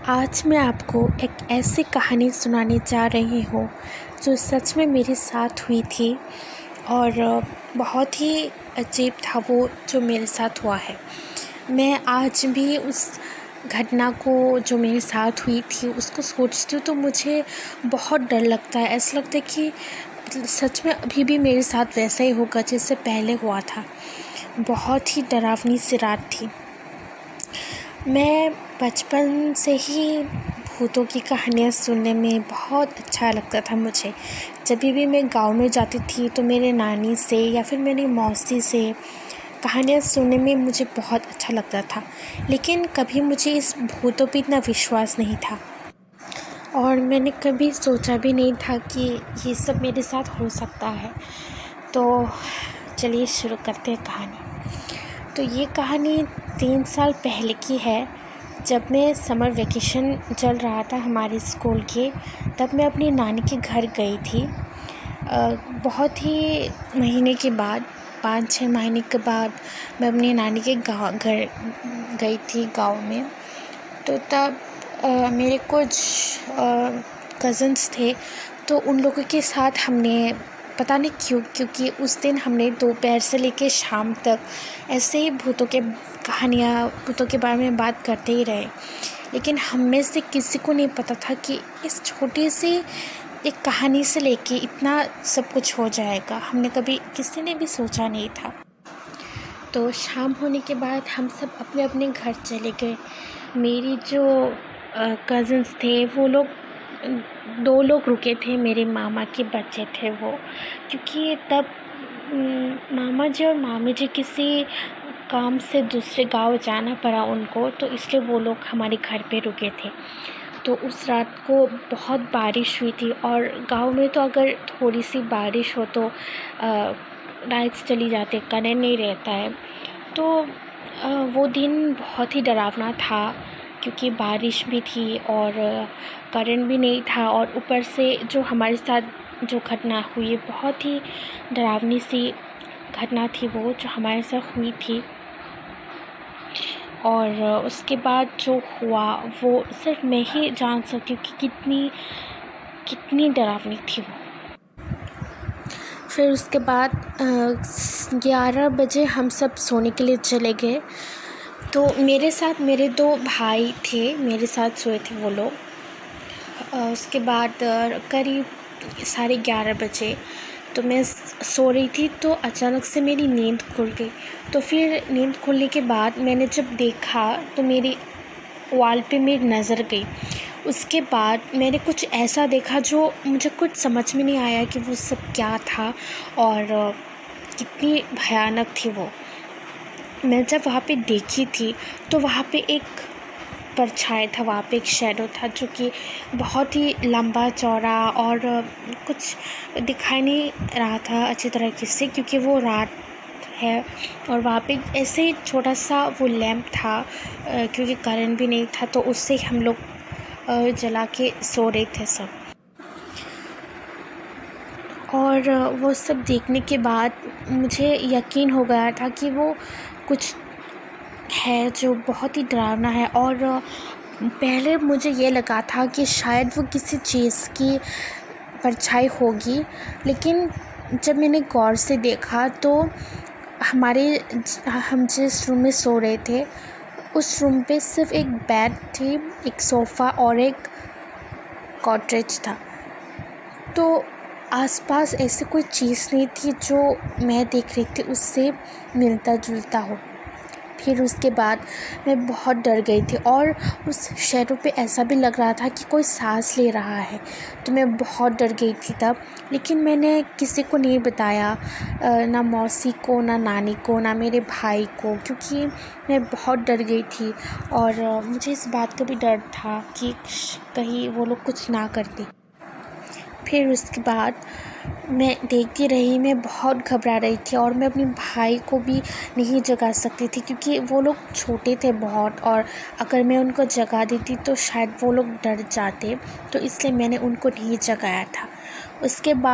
आज मैं आपको एक ऐसी कहानी सुनाने जा रही हूँ जो सच में मेरे साथ हुई थी और बहुत ही अजीब था वो जो मेरे साथ हुआ है। मैं आज भी उस घटना को जो मेरे साथ हुई थी उसको सोचती हूँ तो मुझे बहुत डर लगता है। ऐसा लगता है कि सच में अभी भी मेरे साथ वैसा ही होगा जैसे पहले हुआ था। बहुत ही डरावनी सी रात थी। मैं बचपन से ही भूतों की कहानियाँ सुनने में बहुत अच्छा लगता था मुझे। जब भी मैं गांव में जाती थी तो मेरे नानी से या फिर मेरी मौसी से कहानियाँ सुनने में मुझे बहुत अच्छा लगता था। लेकिन कभी मुझे इस भूतों पे इतना विश्वास नहीं था और मैंने कभी सोचा भी नहीं था कि ये सब मेरे साथ हो सकता है। तो चलिए शुरू करते हैं कहानी। तो ये कहानी 3 साल पहले की है। जब मैं समर वेकेशन चल रहा था हमारे स्कूल के, तब मैं अपनी नानी के घर गई थी। बहुत ही महीने के बाद, 5-6 महीने के बाद मैं अपनी नानी के घर गई थी गाँव में। तो तब मेरे कुछ कज़न्स थे, तो उन लोगों के साथ हमने पता नहीं क्योंकि उस दिन हमने दोपहर से लेकर शाम तक ऐसे ही भूतों के बारे में बात करते ही रहे। लेकिन हम में से किसी को नहीं पता था कि इस छोटी सी एक कहानी से लेके इतना सब कुछ हो जाएगा। हमने कभी किसी ने भी सोचा नहीं था। तो शाम होने के बाद हम सब अपने अपने घर चले गए। मेरी जो कज़न्स थे वो लोग 2 लोग रुके थे। मेरे मामा के बच्चे थे वो, क्योंकि तब मामा जी और मामी जी किसी काम से दूसरे गांव जाना पड़ा उनको, तो इसलिए वो लोग हमारे घर पे रुके थे। तो उस रात को बहुत बारिश हुई थी और गांव में तो अगर थोड़ी सी बारिश हो तो लाइट्स चली जाती, करंट नहीं रहता है। तो वो दिन बहुत ही डरावना था क्योंकि बारिश भी थी और करंट भी नहीं था, और ऊपर से जो हमारे साथ जो घटना हुई बहुत ही डरावनी सी घटना थी वो जो हमारे साथ हुई थी। और उसके बाद जो हुआ वो सिर्फ मैं ही जान सकती हूँ कि कितनी डरावनी थी वो। फिर उसके बाद 11 बजे हम सब सोने के लिए चले गए। तो मेरे साथ मेरे 2 भाई थे, मेरे साथ सोए थे वो लोग। उसके बाद करीब 11:30 बजे तो मैं सो रही थी, तो अचानक से मेरी नींद खुल गई। तो फिर नींद खुलने के बाद मैंने जब देखा तो मेरी वॉल पे मेरी नज़र गई। उसके बाद मैंने कुछ ऐसा देखा जो मुझे कुछ समझ में नहीं आया कि वो सब क्या था और कितनी भयानक थी वो। मैं जब वहाँ पे देखी थी तो वहाँ पे एक परछाई था, वहाँ पे एक शैडो था जो कि बहुत ही लंबा चौड़ा और कुछ दिखाई नहीं रहा था अच्छी तरीके से, क्योंकि वो रात है और वहाँ पे ऐसे ही छोटा सा वो लैंप था, क्योंकि करंट भी नहीं था तो उससे हम लोग जला के सो रहे थे सब। और वो सब देखने के बाद मुझे यकीन हो गया था कि वो कुछ है जो बहुत ही डरावना है। और पहले मुझे ये लगा था कि शायद वो किसी चीज़ की परछाई होगी, लेकिन जब मैंने गौर से देखा तो हम जिस रूम में सो रहे थे उस रूम पे सिर्फ एक बेड थी, एक सोफ़ा और एक कॉटरेज था। तो आसपास ऐसी कोई चीज़ नहीं थी जो मैं देख रही थी उससे मिलता जुलता हो। फिर उसके बाद मैं बहुत डर गई थी और उस शैडो पे ऐसा भी लग रहा था कि कोई सांस ले रहा है। तो मैं बहुत डर गई थी तब, लेकिन मैंने किसी को नहीं बताया, ना मौसी को, ना नानी को, ना मेरे भाई को, क्योंकि मैं बहुत डर गई थी और मुझे इस बात का भी डर था कि कहीं वो लोग कुछ ना कर दें। फिर उसके बाद मैं देखती रही, मैं बहुत घबरा रही थी और मैं अपने भाई को भी नहीं जगा सकती थी क्योंकि वो लोग छोटे थे बहुत, और अगर मैं उनको जगा देती तो शायद वो लोग डर जाते, तो इसलिए मैंने उनको नहीं जगाया था। उसके बाद